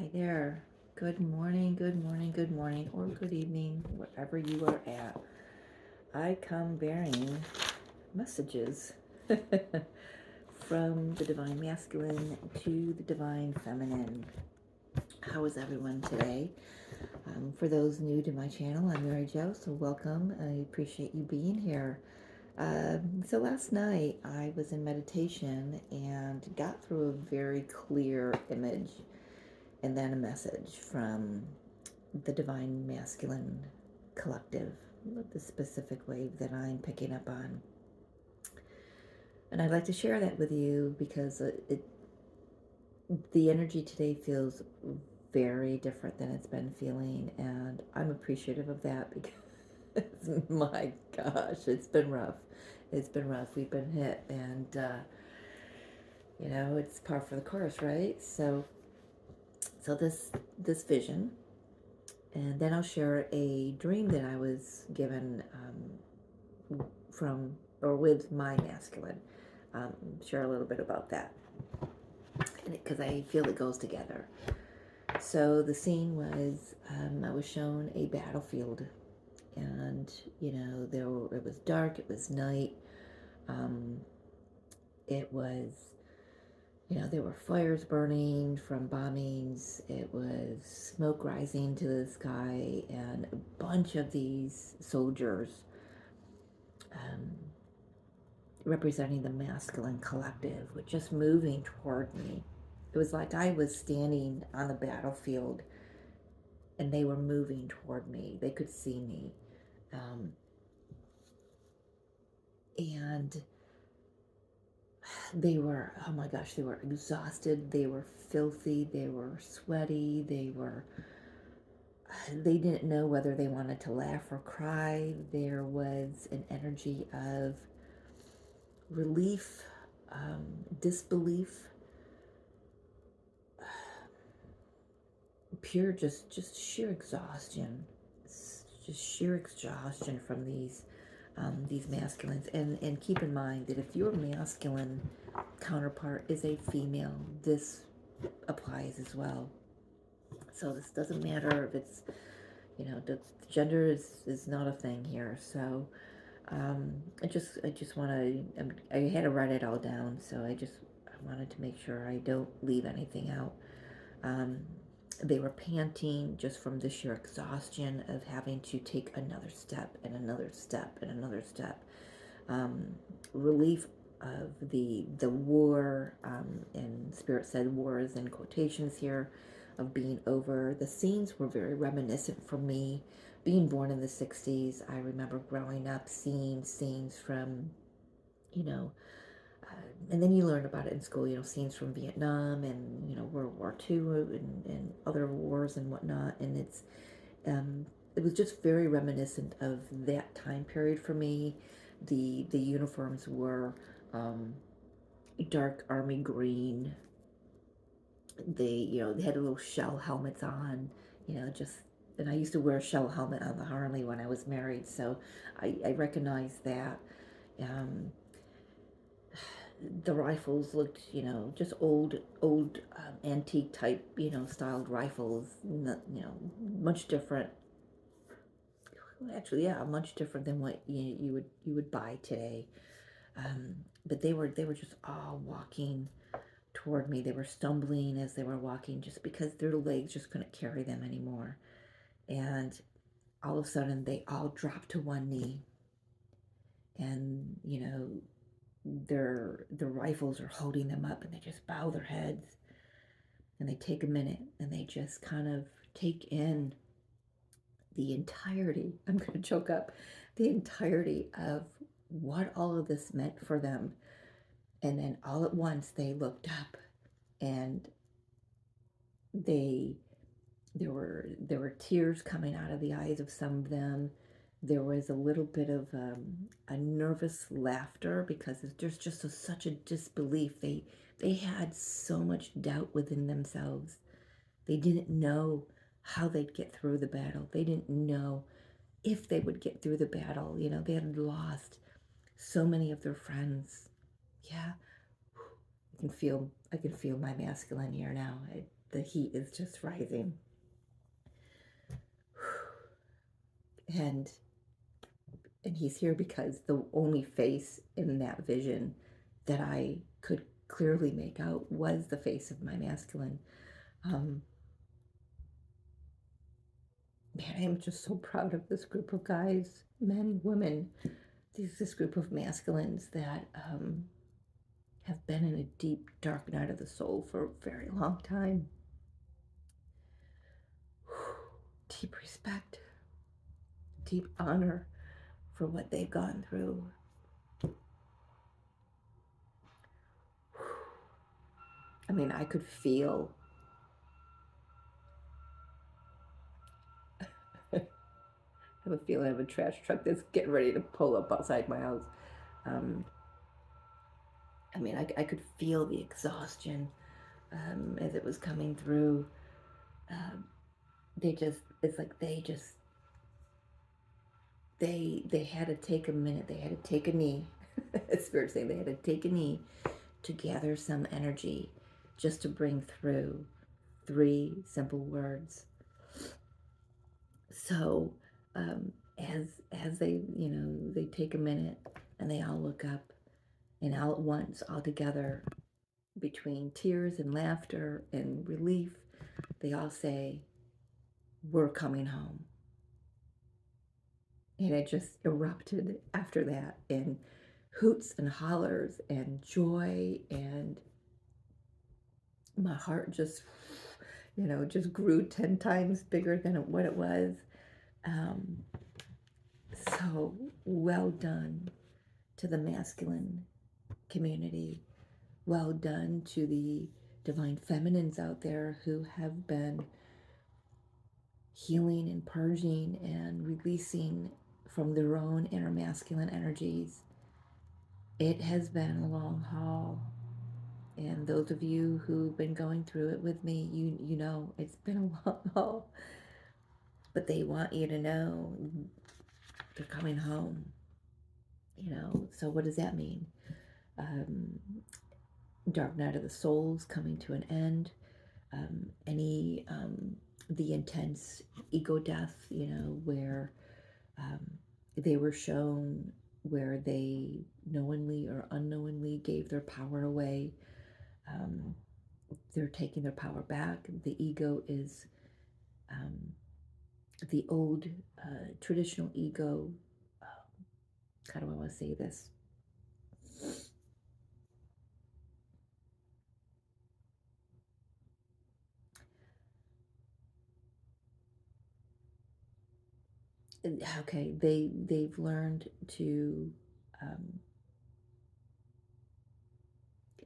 Hi there. Good morning, good morning, good morning, or good evening, wherever you are at. I come bearing messages from the Divine Masculine to the Divine Feminine. How is everyone today? For those new to my channel, I'm Mary Jo, so welcome. I appreciate you being here. So last night I was in meditation and got through a very clear image and then a message from the Divine Masculine Collective, the specific wave that I'm picking up on. And I'd like to share that with you because the energy today feels very different than it's been feeling, and I'm appreciative of that because my gosh, it's been rough. It's been rough. We've been hit, and it's par for the course, right? So this vision. And then I'll share a dream that I was given from or with my masculine. Share a little bit about that because I feel it goes together. So the scene was I was shown a battlefield, and it was dark, it was night, um, it was there were fires burning from bombings. It was smoke rising to the sky, and a bunch of these soldiers um, representing the masculine collective were just moving toward me. It was like I was standing on the battlefield and they were moving toward me. They could see me. Um, and they were, oh my gosh, they were exhausted. They were filthy. They were sweaty. They didn't know whether they wanted to laugh or cry. There was an energy of relief, disbelief, pure just sheer exhaustion. It's just sheer exhaustion from these masculines. And keep in mind that if your masculine counterpart is a female, this applies as well. So this doesn't matter if it's the gender is not a thing here. So I just want to, I had to write it all down, so I wanted to make sure I don't leave anything out. Um, they were panting just from the sheer exhaustion of having to take another step and another step and another step. Um, Relief of the war, and Spirit said war is in quotations here, of being over. The scenes were very reminiscent for me. Being born in the 60s, I remember growing up seeing scenes from, you know, and then you learn about it in school, scenes from Vietnam and, World War II and other wars and whatnot. And it was just very reminiscent of that time period for me. The uniforms were dark army green. They had little shell helmets on, just, and I used to wear a shell helmet on the Harley when I was married, so I recognized that. Um, the rifles looked, just old antique type, styled rifles, much different. Actually, yeah, much different than what you would buy today. But they were just all walking toward me. They were stumbling as they were walking just because their legs just couldn't carry them anymore. And all of a sudden, they all dropped to one knee, and their rifles are holding them up, and they just bow their heads, and they take a minute, and they just kind of take in the entirety. I'm going to choke up. The entirety of what all of this meant for them. And then all at once they looked up, and they there were tears coming out of the eyes of some of them. There was a little bit of a nervous laughter because there's just such a disbelief. They had so much doubt within themselves. They didn't know how they'd get through the battle. They didn't know if they would get through the battle. They had lost so many of their friends. Yeah, I can feel my masculine here now. the heat is just rising. And he's here because the only face in that vision that I could clearly make out was the face of my masculine. Um, Man, I am just so proud of this group of guys, men, women, this group of masculines that have been in a deep, dark night of the soul for a very long time. Deep respect, deep honor for what they've gone through. I mean, I could feel I have a feeling I have a trash truck that's getting ready to pull up outside my house. Um, I mean, I could feel the exhaustion as it was coming through. Um, it's like they had to take a minute, they had to take a knee. Spirit saying they had to take a knee to gather some energy just to bring through three simple words. So as they they take a minute and they all look up, and all at once, all together, between tears and laughter and relief, they all say, "We're coming home." And it just erupted after that in hoots and hollers and joy, and my heart just just grew 10 times bigger than what it was. um, so well done to the masculine community, well done to the divine feminines out there who have been healing and purging and releasing from their own inner masculine energies. It has been a long haul. And those of you who've been going through it with me, you know it's been a long haul. But they want you to know they're coming home. So what does that mean? Um, Dark Night of the Souls coming to an end. Any the intense ego death, where they were shown where they knowingly or unknowingly gave their power away. Um, they're taking their power back. The ego is um, the old traditional ego. How do I want to say this? Okay, they've learned to um,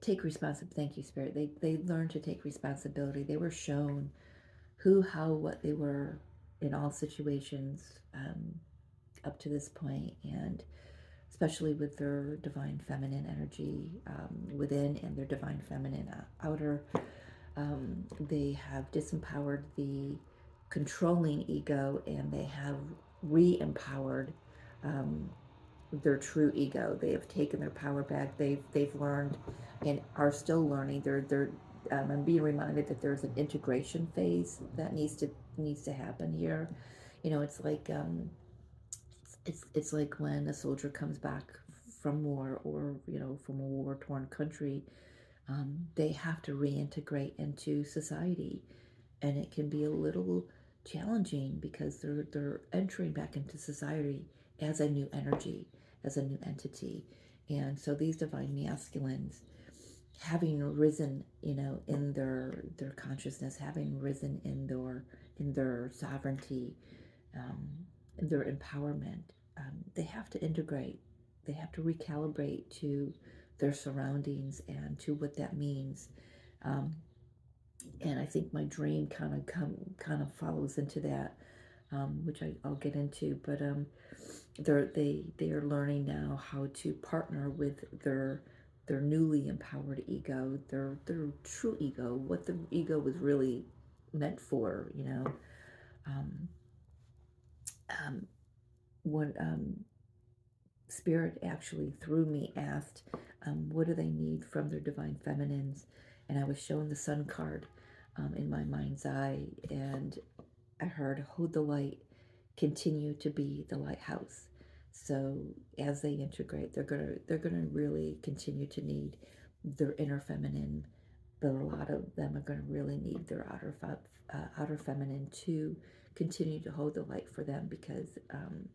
take responsibility. Thank you, Spirit. They learned to take responsibility. They were shown who, how, what they were in all situations up to this point, and especially with their divine feminine energy within and their divine feminine outer. They have disempowered the controlling ego, and they have re-empowered um, their true ego. They have taken their power back. They've learned and are still learning. I'm being reminded that there's an integration phase that needs to happen here. It's like it's like when a soldier comes back from war, or from a war torn country. They have to reintegrate into society, and it can be a little challenging because they're entering back into society as a new energy, as a new entity. And so these divine masculines, having risen in their consciousness, having risen in their sovereignty, in their empowerment, they have to integrate, they have to recalibrate to their surroundings and to what that means. um, and I think my dream kind of follows into that, which I'll get into. But they are learning now how to partner with their newly empowered ego, their true ego, what the ego was really meant for. Um, um, what Spirit actually through me asked, what do they need from their divine feminines? And I was shown the Sun card. in my mind's eye, and I heard hold the light, continue to be the lighthouse. So as they integrate, they're gonna really continue to need their inner feminine, but a lot of them are gonna really need their outer feminine to continue to hold the light for them, because I'm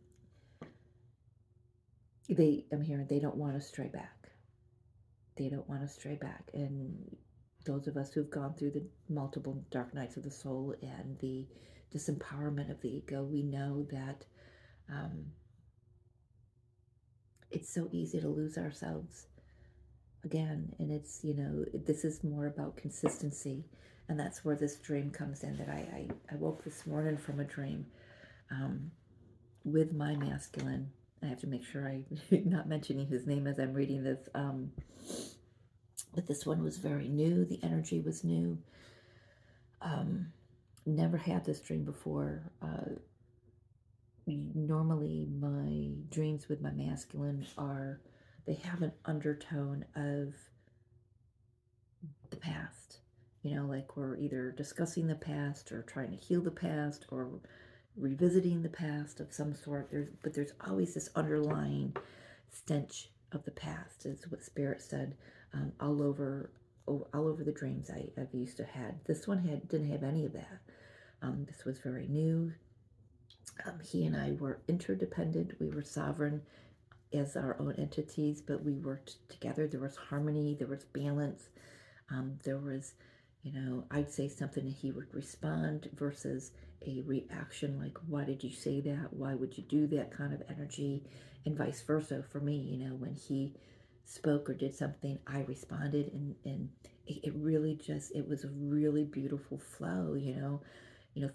hearing they don't want to stray back. They don't want to stray back, and those of us who've gone through the multiple dark nights of the soul and the disempowerment of the ego, we know that um, it's so easy to lose ourselves again. And it's, this is more about consistency. And that's where this dream comes in, that I woke this morning from a dream um, with my masculine. I have to make sure I'm not mentioning his name as I'm reading this. But this one was very new. The energy was new. Never had this dream before. Normally my dreams with my masculine they have an undertone of the past. Like we're either discussing the past or trying to heal the past or revisiting the past of some sort. There's always this underlying stench of the past, is what Spirit said, all over the dreams I've used to had. This one didn't have any of that. This was very new. He and I were interdependent. We were sovereign as our own entities, but we worked together. There was harmony. There was balance. There was, I'd say something and he would respond versus a reaction like, why did you say that? Why would you do that kind of energy? And vice versa for me, when he spoke or did something, I responded, and it really it was a really beautiful flow.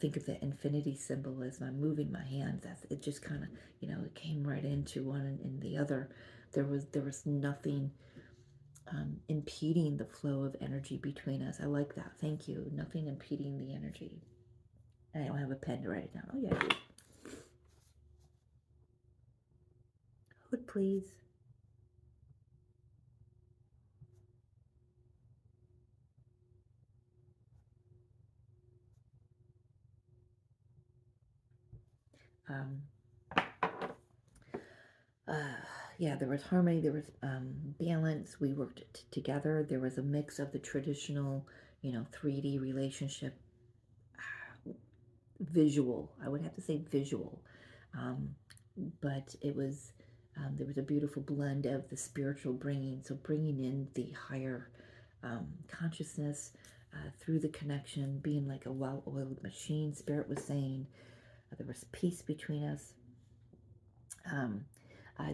Think of the infinity symbol as I'm moving my hands. It just kind of, it came right into one and the other. There was nothing impeding the flow of energy between us. I like that. Thank you. Nothing impeding the energy. I don't have a pen to write it down. Oh yeah, I do. Hood, please. Um, yeah, there was harmony, there was balance. We worked together. There was a mix of the traditional, 3D relationship, visual. I would have to say visual, but it was there was a beautiful blend of the spiritual bringing in the higher consciousness through the connection, being like a well-oiled machine. Spirit was saying there was peace between us.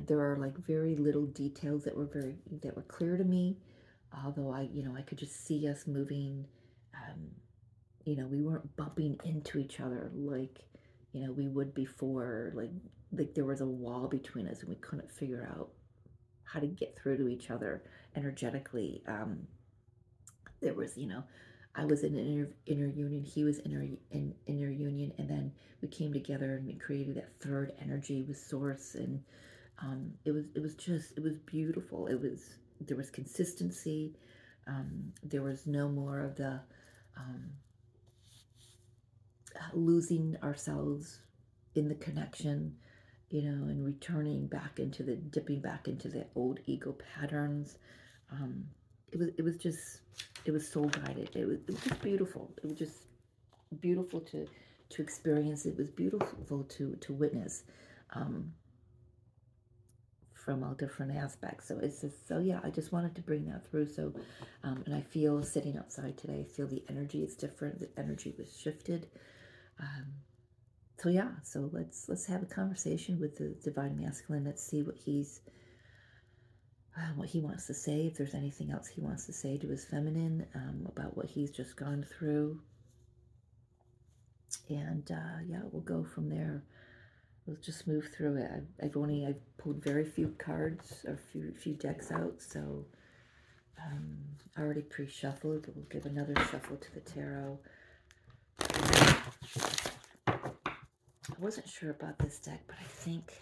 There are like very little details that were clear to me, although I could just see us moving. We weren't bumping into each other like we would before. Like there was a wall between us, and we couldn't figure out how to get through to each other energetically. There was, I was in inner union, he was in inner union, and then we came together and we created that third energy with Source. And it was beautiful. There was consistency. There was no more of the losing ourselves in the connection, and dipping back into the old ego patterns. It was soul guided. It was just beautiful. It was just beautiful to experience. It was beautiful to witness. From all different aspects. So I just wanted to bring that through. So and I feel, sitting outside today, I feel the energy is different. The energy was shifted. So let's have a conversation with the divine masculine. Let's see what he wants to say, if there's anything else he wants to say to his feminine about what he's just gone through. And we'll go from there. We'll just move through it. I've pulled very few cards, or few decks out, so I already pre-shuffled. We'll give another shuffle to the tarot. I wasn't sure about this deck, but I think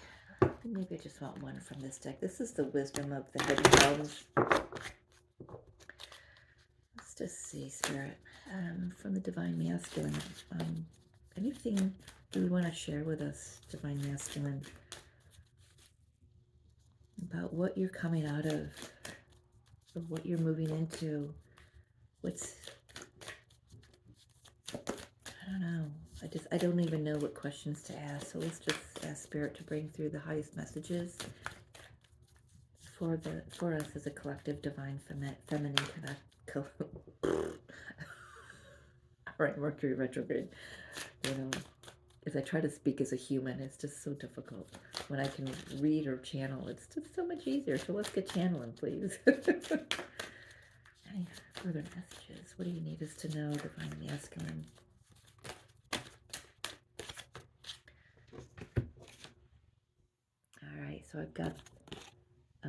maybe I just want one from this deck. This is the Wisdom of the Hidden Realms. Let's just see, Spirit. from the Divine Masculine. Anything do you want to share with us, Divine Masculine, about what you're coming out of, or what you're moving into? What's, I don't know. I don't even know what questions to ask. So let's just ask Spirit to bring through the highest messages for us as a collective divine feminine all right, Mercury retrograde. You know, as I try to speak as a human, it's just so difficult. When I can read or channel, it's just so much easier. So let's get channeling, please. Any further messages? What do you need us to know, Divine Masculine? All right, so I've got,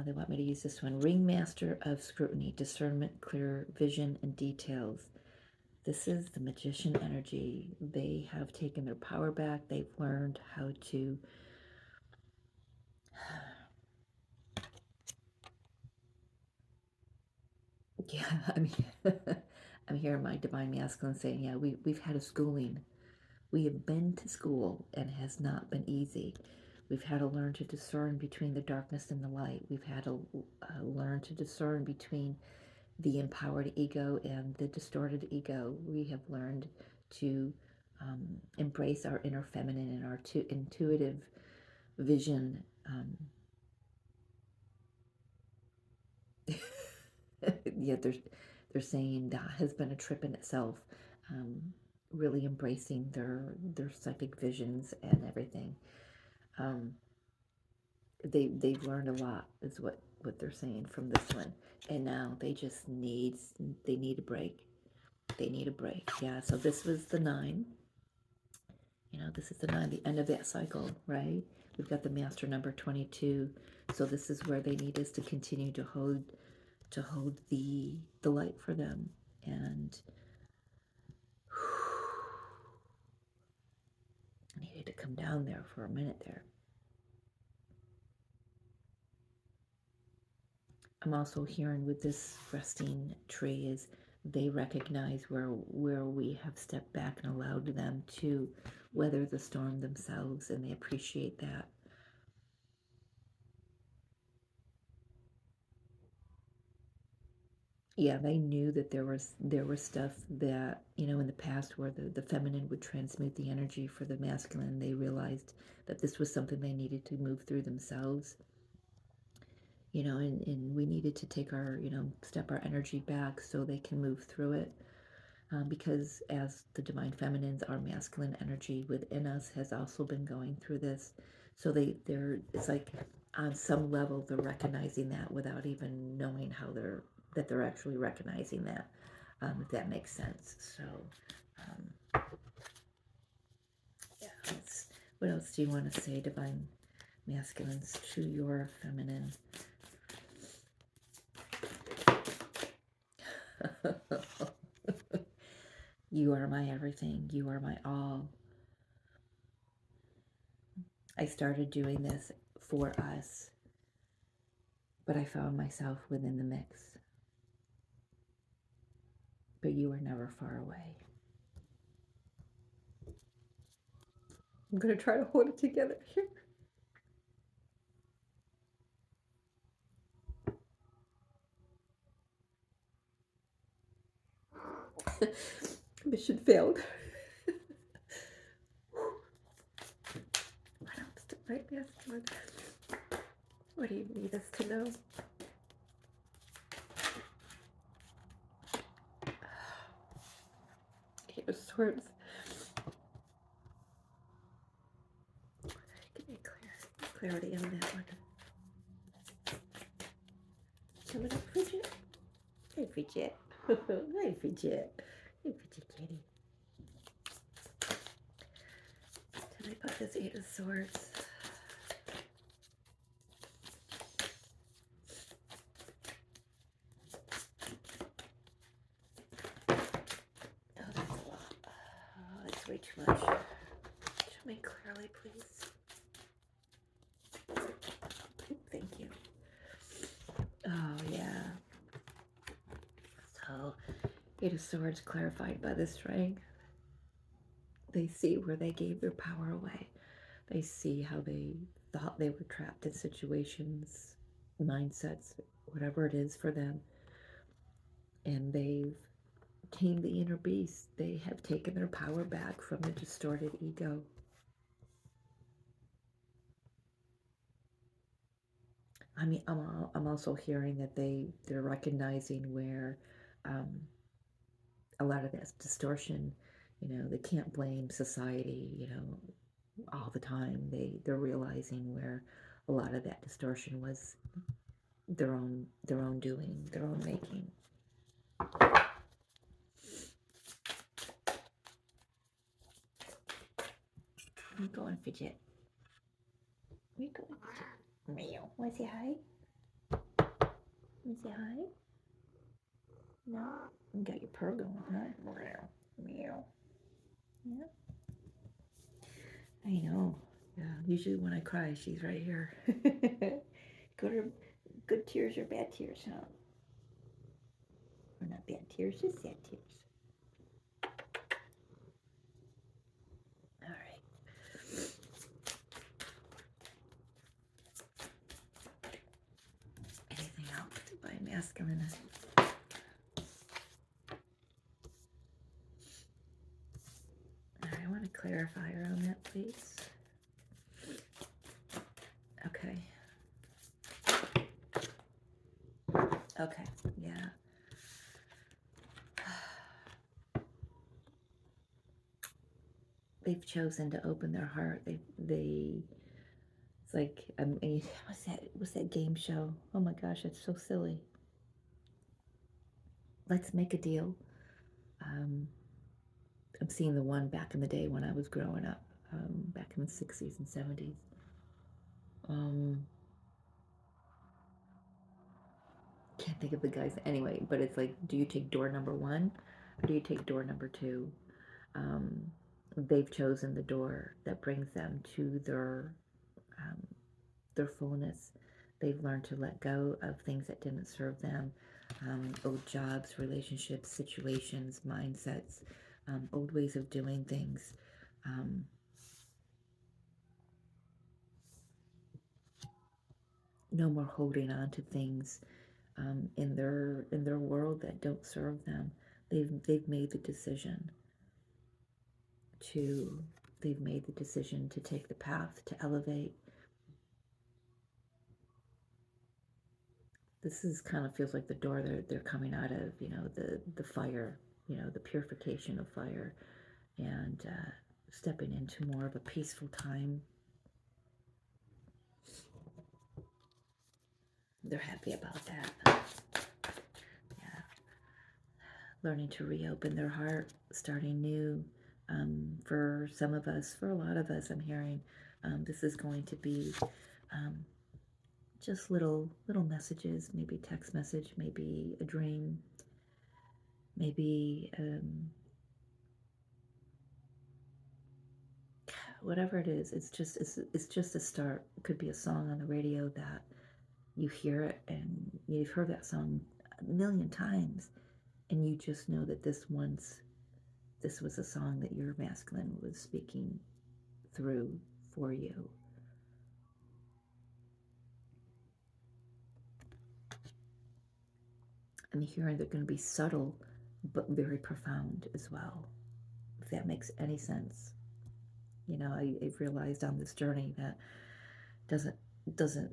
they want me to use this one. Ringmaster of Scrutiny, Discernment, Clear Vision, and Details. This is the Magician energy. They have taken their power back. They've learned how to yeah, I mean, I'm hearing my Divine Masculine saying, yeah, we've had a schooling. We have been to school and it has not been easy. We've had to learn to discern between the darkness and the light. We've had to learn to discern between the empowered ego and the distorted ego. We have learned to embrace our inner feminine and our intuitive vision. Yeah, they're saying that has been a trip in itself. Really embracing their psychic visions and everything. They've learned a lot, is what they're saying from this one, and now they need a break. They need a break. Yeah. So this was the 9. You know, this is the 9, the end of that cycle, right? We've got the master number 22. So this is where they need us to continue to hold the light for them. And I needed to come down there for a minute there. I'm also hearing with this resting tree is they recognize where we have stepped back and allowed them to weather the storm themselves, and they appreciate that. Yeah, they knew that there was stuff that, you know, in the past where the feminine would transmute the energy for the masculine. They realized that this was something they needed to move through themselves, you know, and we needed to take our, you know, step our energy back so they can move through it. Because as the divine feminines, our masculine energy within us has also been going through this. So it's like on some level they're recognizing that without even knowing how they're actually recognizing that, if that makes sense. So, yeah. What else do you want to say, divine masculines, to your feminine? You are my everything. You are my all. I started doing this for us, but I found myself within the mix. But you are never far away. I'm going to try to hold it together here. Mission failed. What else did my masculine? What do you need us to know? Eight of Swords. Give me clarity on that one. Coming up, Fidget. Hey, Fidget. Hey, Fidget. Hey, Fidget kitty. Did I put this Eight of Swords? Oh, that's a lot. Oh, that's way too much. Show me clearly, please. Thank you. Oh, yeah. So, Eight of Swords clarified by the strength. They see where they gave their power away. They see how they thought they were trapped in situations, mindsets, whatever it is for them. And they've tamed the inner beast. They have taken their power back from the distorted ego. I mean, I'm also hearing that they're recognizing where um, a lot of that distortion, they can't blame society, all the time. They're realizing where a lot of that distortion was their own doing, their own making. I'm going fidget. We going fidget. Meow. Want to say hi? Want to say hi? No. You got your purr going, huh? Meow. Meow. Yeah. I know. Yeah. Usually when I cry, she's right here. Good tears or bad tears, huh? Or not bad tears, just sad tears. All right. Anything else by masculine? I want to clarify around that, please. Okay. Okay. Yeah. They've chosen to open their heart. They. It's like what's that game show? Oh my gosh, it's so silly. Let's make a deal. Um, I'm seeing the one back in the day when I was growing up, back in the 60s and 70s. Can't think of the guys anyway, but it's like, do you take door number 1 or do you take door number 2? They've chosen the door that brings them to their fullness. They've learned to let go of things that didn't serve them, old jobs, relationships, situations, mindsets, old ways of doing things. No more holding on to things in their world that don't serve them. They've made the decision to take the path to elevate. This is kind of feels like the door they're coming out of, the fire, the purification of fire, and stepping into more of a peaceful time. They're happy about that. Yeah. Learning to reopen their heart, starting new. For some of us, for a lot of us, I'm hearing this is going to be just little messages, maybe text message, maybe a dream, maybe whatever it is. It's just a start. It could be a song on the radio that you hear it and you've heard that song a million times, and you just know that this was a song that your masculine was speaking through for you. I'm hearing they're going to be subtle but very profound as well, if that makes any sense. I've realized on this journey that doesn't doesn't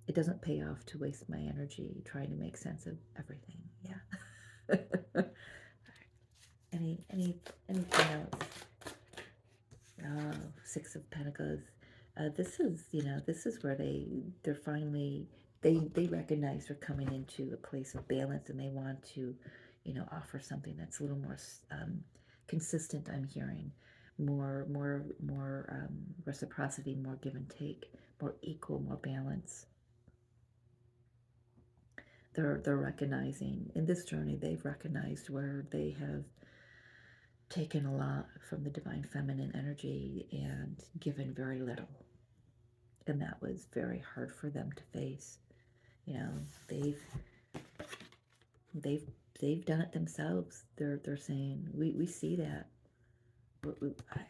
it doesn't pay off to waste my energy trying to make sense of everything. Yeah. Anything else? Oh, Six of Pentacles. This is where they're finally they recognize they're coming into a place of balance, and they want to, offer something that's a little more consistent. I'm hearing more reciprocity, more give and take, more equal, more balance. They're recognizing in this journey, they've recognized where they have taken a lot from the divine feminine energy and given very little. And that was very hard for them to face. They've they've done it themselves. They're saying we see that.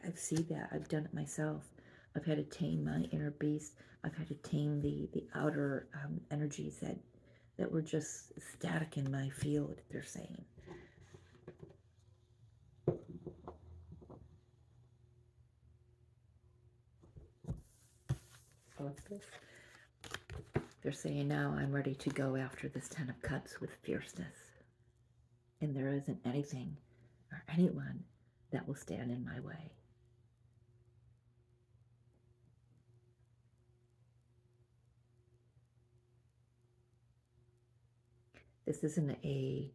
I've seen that. I've done it myself. I've had to tame my inner beast. I've had to tame the outer energies that were just static in my field. They're saying. What's this? They're saying now I'm ready to go after this Ten of Cups with fierceness. And there isn't anything or anyone that will stand in my way. This isn't a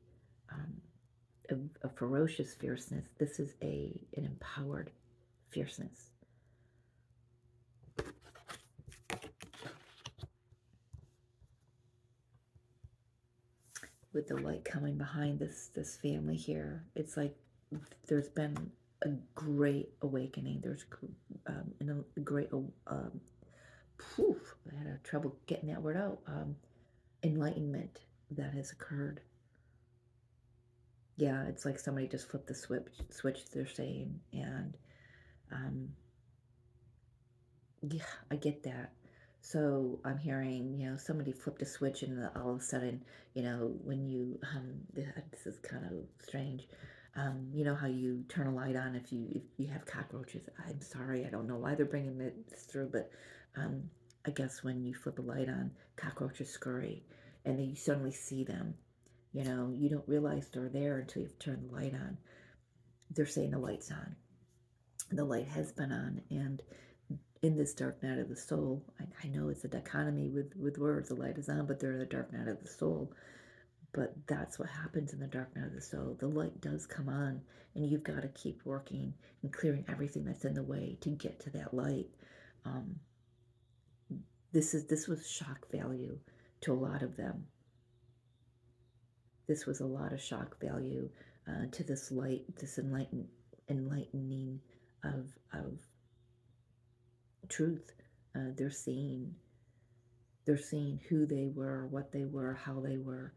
ferocious fierceness. This is an empowered fierceness. With the light coming behind this family here, it's like there's been a great awakening. There's a great I had trouble getting that word out. Enlightenment that has occurred. Yeah, it's like somebody just flipped the switch. They're saying, and yeah, I get that. So I'm hearing, somebody flipped a switch, and all of a sudden, when you, this is kind of strange. You know how you turn a light on if you have cockroaches. I'm sorry, I don't know why they're bringing this through, but I guess when you flip a light on, cockroaches scurry, and then you suddenly see them. You don't realize they're there until you've turned the light on. They're saying the light's on. The light has been on, and in this dark night of the soul, I know it's a dichotomy with words, the light is on, but they're in the dark night of the soul. But that's what happens in the dark night of the soul. The light does come on, and you've got to keep working and clearing everything that's in the way to get to that light. This was shock value to a lot of them. This was a lot of shock value to this light, this enlightening of truth. They're seeing who they were, what they were, how they were.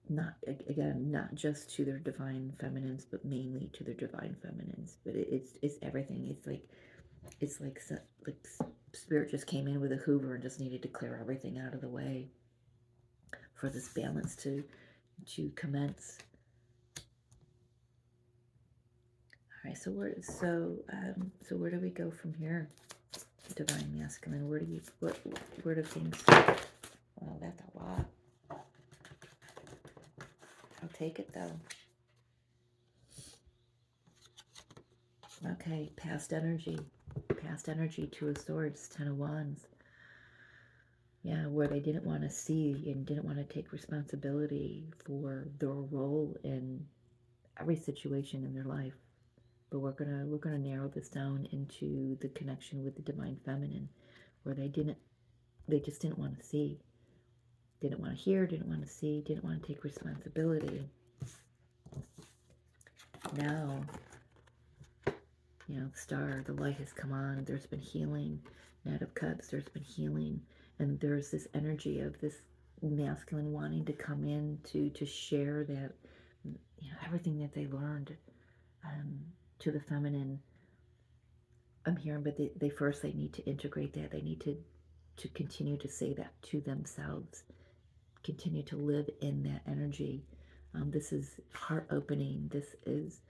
Not just to their divine feminines, but mainly to their divine feminines. But it's everything. It's like spirit just came in with a Hoover and just needed to clear everything out of the way for this balance to commence. All right, so where do we go from here? Divine masculine. Where do things? Well, that's a lot. I'll take it though. Okay, past energy, Two of Swords, Ten of Wands. Yeah, where they didn't want to see and didn't want to take responsibility for their role in every situation in their life. But we're gonna narrow this down into the connection with the divine feminine, where they just didn't want to see, didn't want to hear, didn't want to see, didn't want to take responsibility. Now, the star, the light has come on. There's been healing. Knight of Cups, there's been healing, and there's this energy of this masculine wanting to come in to share that, everything that they learned to the feminine. I'm hearing, but they need to integrate that. They need to continue to say that to themselves, continue to live in that energy. This is heart opening. This is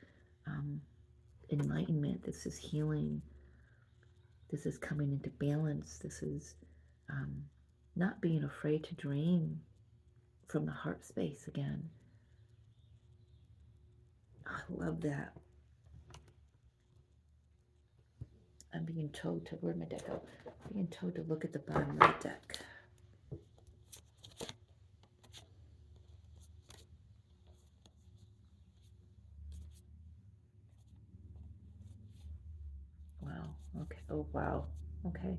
enlightenment. This is healing. This is coming into balance. This is not being afraid to dream from the heart space again. I love that. I'm being told to, where'd my deck go? Being told to look at the bottom of the deck. Wow. Okay. Oh, wow. Okay.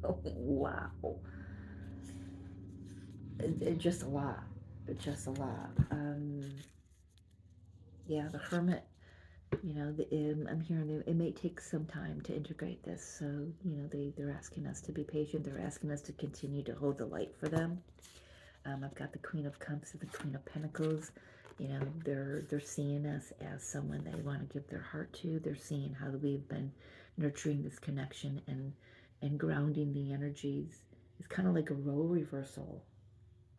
Wow. Just a lot. Just a lot. Yeah, the Hermit. I'm hearing it may take some time to integrate this. So, they're asking us to be patient. They're asking us to continue to hold the light for them. I've got the Queen of Cups and the Queen of Pentacles. You know, they're seeing us as someone they want to give their heart to. They're seeing how we've been nurturing this connection and grounding the energies. It's kind of like a role reversal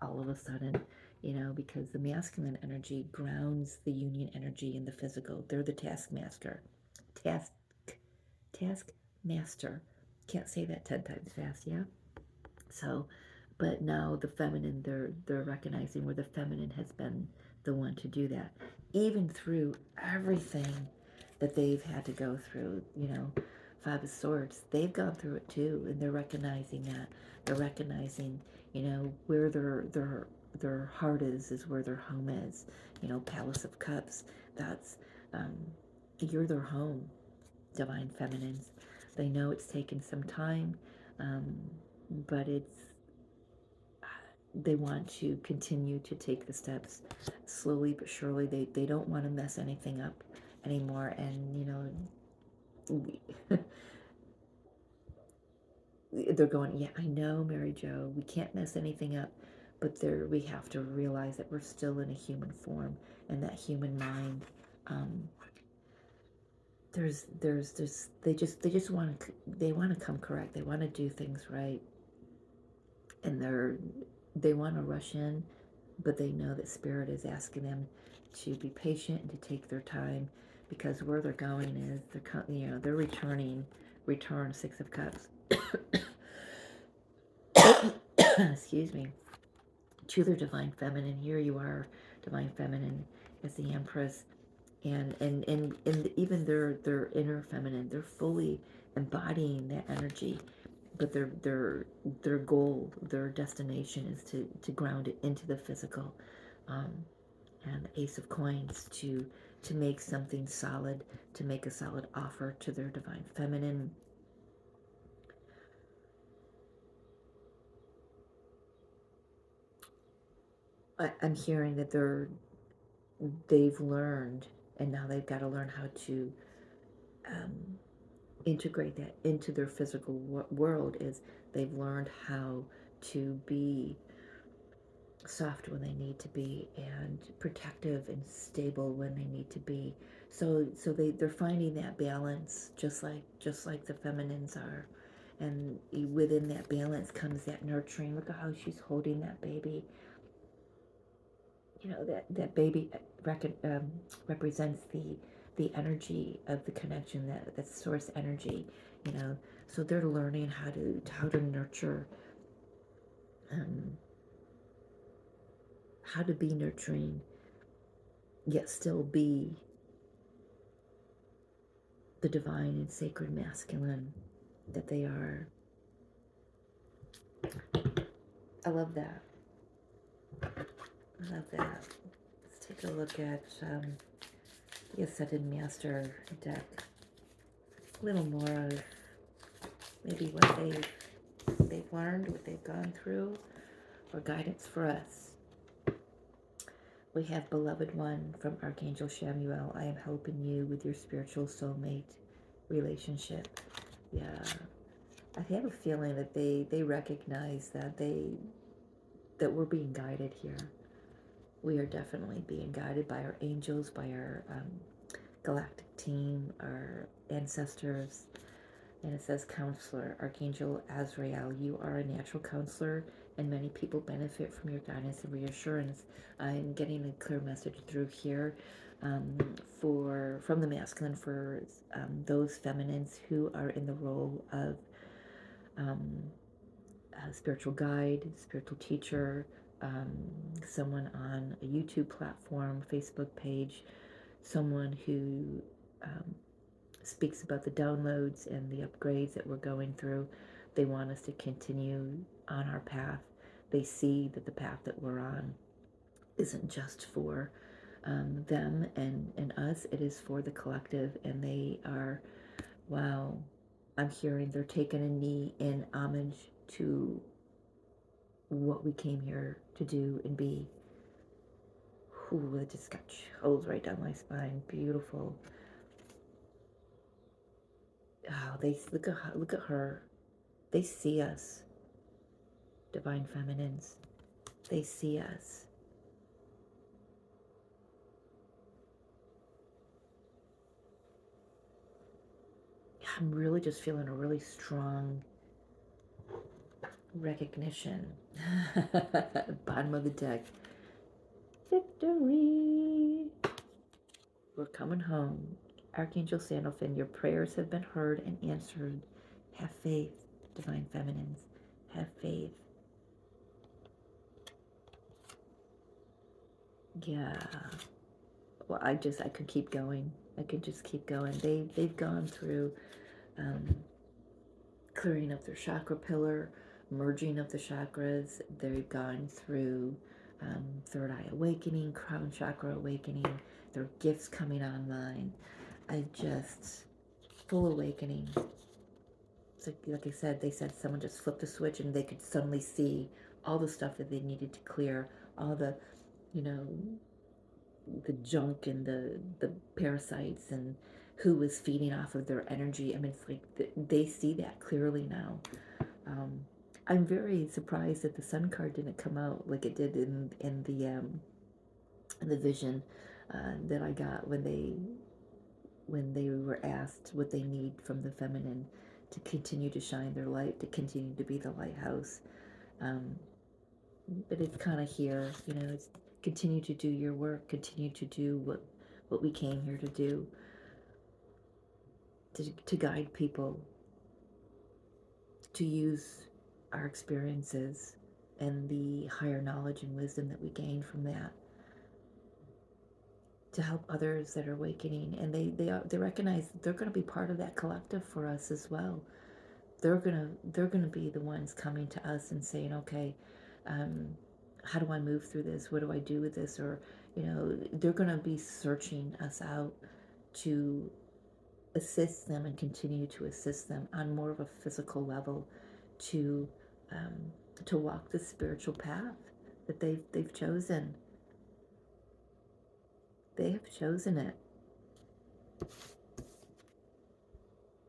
all of a sudden, you know, because the masculine energy grounds the union energy in the physical. They're the taskmaster. Task taskmaster. Can't say that 10 times fast, yeah? So, but now the feminine, they're recognizing where the feminine has been the one to do that, even through everything that they've had to go through. You know, Five of Swords, they've gone through it too, and they're recognizing that. They're recognizing, you know, where their heart is where their home is. You know, Palace of Cups. That's you're their home, divine feminines. They know it's taken some time, um, but they want to continue to take the steps slowly but surely. They don't want to mess anything up anymore. And, you know, they're going, yeah, I know, Mary Jo, we can't mess anything up. But we have to realize that we're still in a human form, and that human mind, um, there's this, they just want to, they want to come correct. They want to do things right. And they want to rush in, but they know that Spirit is asking them to be patient and to take their time, because where they're going is they're return Six of Cups. Excuse me, to their divine feminine. Here you are, divine feminine, as the Empress, and even their inner feminine. They're fully embodying that energy, but their goal, their destination is to ground it into the physical. Um, and Ace of Coins, to make something solid, to make a solid offer to their divine feminine. I'm hearing that they've learned, and now they've got to learn how to um, integrate that into their physical world. Is they've learned how to be soft when they need to be, and protective and stable when they need to be. So they're finding that balance, just like the feminines are. And within that balance comes that nurturing. Look at how she's holding that baby. You know, that baby represents the energy of the connection, that source energy. You know, so they're learning how to nurture, um, how to be nurturing, yet still be the divine and sacred masculine that they are. I love that. I love that. Let's take a look at the Ascended Master deck. A little more of maybe what they've learned, what they've gone through, or guidance for us. We have Beloved One from Archangel Chamuel. I am helping you with your spiritual soulmate relationship. Yeah. I have a feeling that they recognize that we're being guided here. We are definitely being guided by our angels, by our galactic team, our ancestors. And it says, Counselor, Archangel Azrael, you are a natural counselor, and many people benefit from your guidance and reassurance. I'm getting a clear message through here from the masculine for those feminines who are in the role of a spiritual guide, spiritual teacher, someone on a YouTube platform, Facebook page, someone who speaks about the downloads and the upgrades that we're going through. They want us to continue on our path. They see that the path that we're on isn't just for them and us, it is for the collective. And they are, wow, I'm hearing they're taking a knee in homage to what we came here to do and be. Ooh, it just got chills right down my spine. Beautiful. Oh, they look at her. They see us, divine feminines. They see us. I'm really just feeling a really strong recognition. Bottom of the deck. Victory. We're coming home. Archangel Sandalphon, your prayers have been heard and answered. Have faith, Divine Feminines. Have faith. Yeah. Well, I could keep going. I could just keep going. They've gone through clearing of their chakra pillar, merging of the chakras. They've gone through third eye awakening, crown chakra awakening, their gifts coming online. Full awakening. So, like I said, they said someone just flipped a switch and they could suddenly see all the stuff that they needed to clear, all the, the junk and the parasites and who was feeding off of their energy. I mean, it's like they see that clearly now. I'm very surprised that the Sun card didn't come out like it did in the vision that I got when they were asked what they need from the feminine to continue to shine their light, to continue to be the lighthouse. But it's kind of here, it's continue to do your work, continue to do what we came here to do, to guide people, to use our experiences and the higher knowledge and wisdom that we gain from that to help others that are awakening. And they recognize that they're going to be part of that collective for us as well. They're gonna be the ones coming to us and saying, okay, how do I move through this? What do I do with this? Or they're gonna be searching us out to assist them and continue to assist them on more of a physical level to walk the spiritual path that they've chosen. They have chosen it.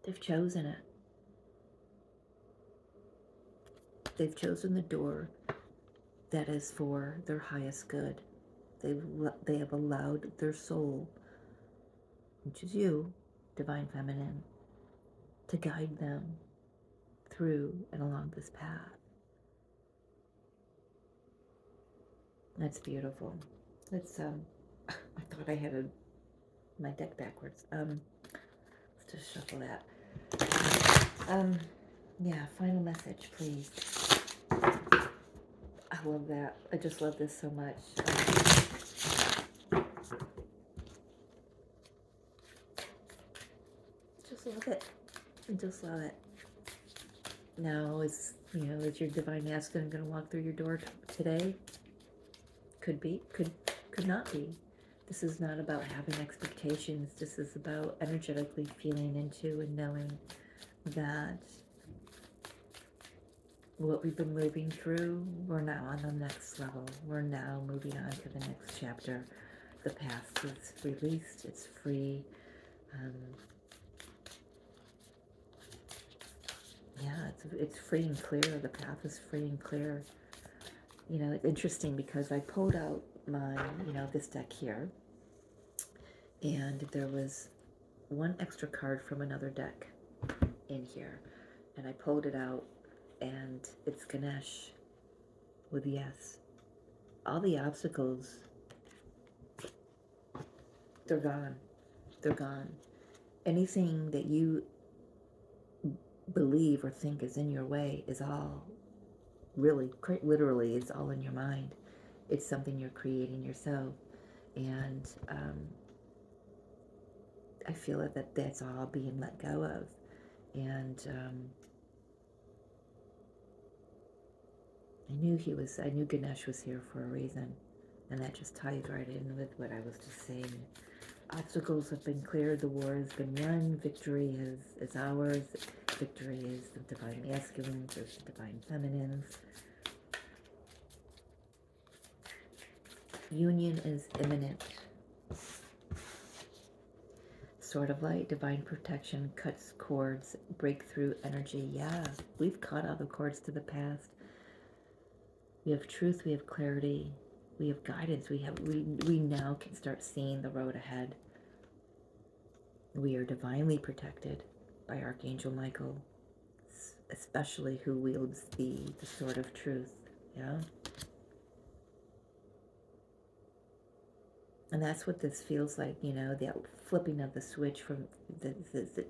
They've chosen it. They've chosen the door that is for their highest good. They have allowed their soul, which is you, Divine Feminine, to guide them through and along this path. That's beautiful. Let's I thought I had my deck backwards. Let's just shuffle that. Yeah, final message, please. I love that. I just love this so much. Just love it. I just love it. Now, is your divine masculine going to walk through your door today? Could be, could not be. This is not about having expectations. This is about energetically feeling into and knowing that what we've been moving through, we're now on the next level. We're now moving on to the next chapter. The past is released. It's free. Yeah, it's free and clear. The path is free and clear. It's interesting because I pulled out my, this deck here, and there was one extra card from another deck in here, and I pulled it out, and it's Ganesh with yes. All the obstacles, they're gone. They're gone. Anything that you believe or think is in your way is all really, quite literally, it's all in your mind. It's something you're creating yourself. And I feel that that's all being let go of. And I knew Ganesh was here for a reason. And that just ties right in with what I was just saying. Obstacles have been cleared, the war has been won, victory is ours. Victory is the divine masculines, there's the divine feminines. Union is imminent. Sword of light, divine protection, cuts cords, breakthrough energy. Yeah, we've cut all the cords to the past. We have truth, we have clarity, we have guidance, we now can start seeing the road ahead. We are divinely protected by Archangel Michael, especially who wields the sword of truth. Yeah. And that's what this feels like, the flipping of the switch from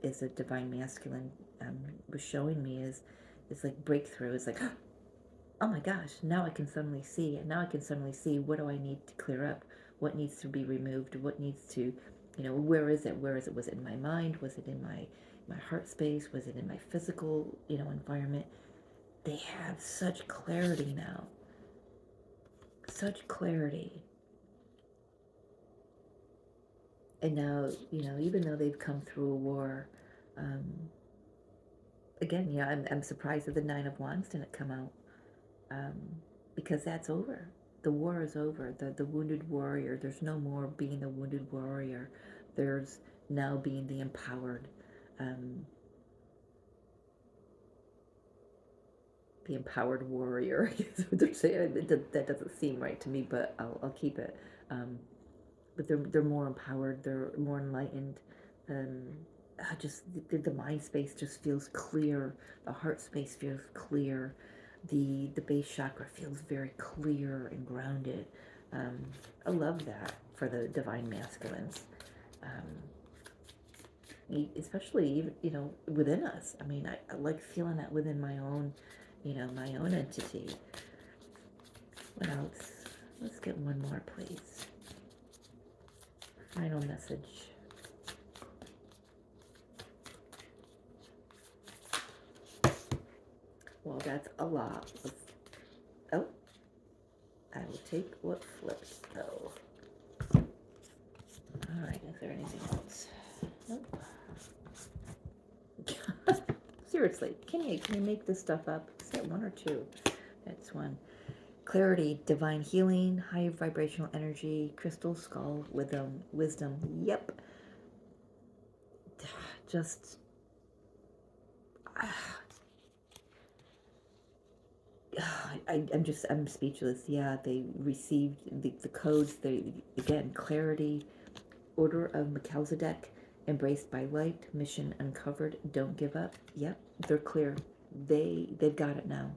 is a divine masculine was showing me is like breakthrough. It's like, oh my gosh, now I can suddenly see, and now I can suddenly see what do I need to clear up, what needs to be removed, what needs to, where is it? Where is it? Was it in my mind? Was it in my heart space? Was it in my physical, environment? They have such clarity now. Such clarity. And now, even though they've come through a war, um, again, I'm surprised that the Nine of Wands didn't come out, um, because that's over. The war is over. The wounded warrior. There's no more being the wounded warrior. There's now being the empowered. The empowered warrior. I guess what they're saying. That doesn't seem right to me, but I'll keep it. But they're more empowered. They're more enlightened. Just the mind space just feels clear. The heart space feels clear. The base chakra feels very clear and grounded. I love that for the divine masculines, especially within us. I mean, I like feeling that within my own, my own entity. What else? Let's get one more, please. Final message. Well, that's a lot. Oh, I will take what flips, though. All right, is there anything else? Nope. Seriously, can you make this stuff up? Is that one or two? That's one. Clarity, divine healing, high vibrational energy, crystal skull, wisdom. Yep. Just I'm speechless. Yeah, they received the codes. Again, clarity, order of Melchizedek, embraced by light, mission uncovered, don't give up. Yep, they're clear. They've got it now.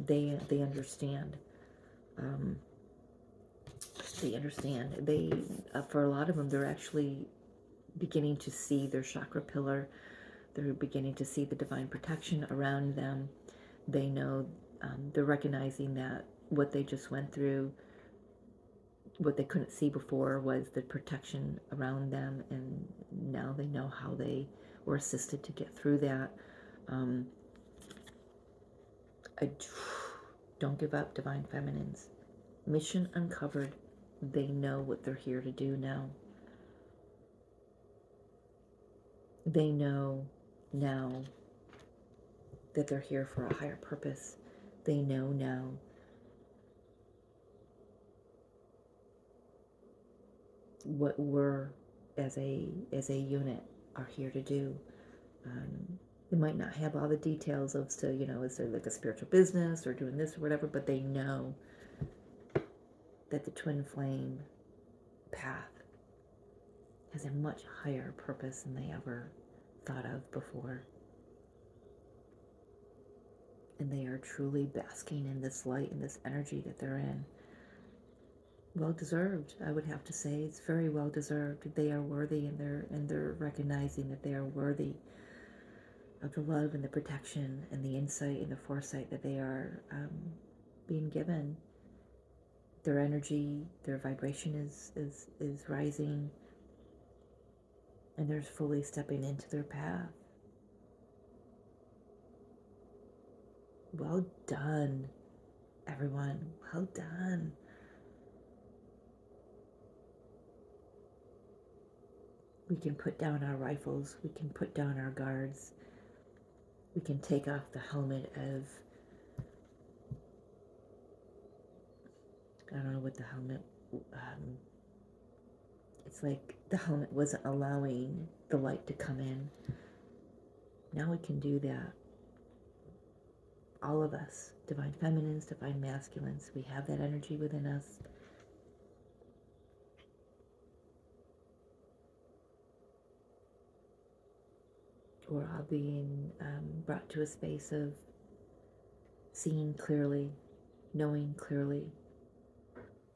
They understand. They understand. For a lot of them, they're actually beginning to see their chakra pillar. They're beginning to see the divine protection around them. They know, they're recognizing that what they just went through, what they couldn't see before, was the protection around them, and now they know how they were assisted to get through that. Don't give up, divine feminines. Mission uncovered. They know what they're here to do now. They know now that they're here for a higher purpose. They know now what we're as a unit are here to do. They might not have all the details of, so is there like a spiritual business or doing this or whatever, but they know that the twin flame path has a much higher purpose than they ever thought of before. And they are truly basking in this light and this energy that they're in. Well deserved, I would have to say. It's very well deserved. They are worthy, and they're recognizing that they are worthy of the love and the protection and the insight and the foresight that they are being given. Their energy, their vibration is rising, and they're fully stepping into their path. Well done, everyone. Well done. We can put down our rifles. We can put down our guards. We can take off the helmet of, I don't know what the helmet, it's like the helmet wasn't allowing the light to come in. Now we can do that. all of us, divine feminines, divine masculines, we have that energy within us. We're all being brought to a space of seeing clearly, knowing clearly,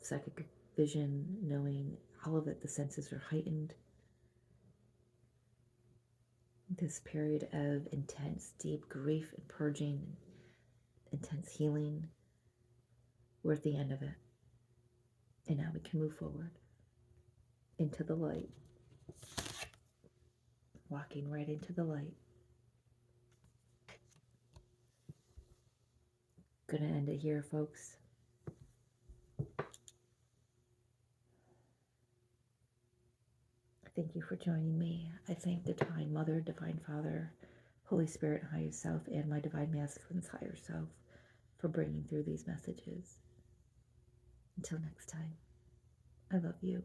psychic vision, knowing all of it. The senses are heightened. This period of intense, deep grief and purging, intense healing, we're at the end of it. And now we can move forward into the light, walking right into the light. Gonna end it here, folks. Thank you for joining me. I thank the Divine Mother, Divine Father, Holy Spirit, Higher Self, and my Divine Masculine's Higher Self for bringing through these messages. Until next time, I love you.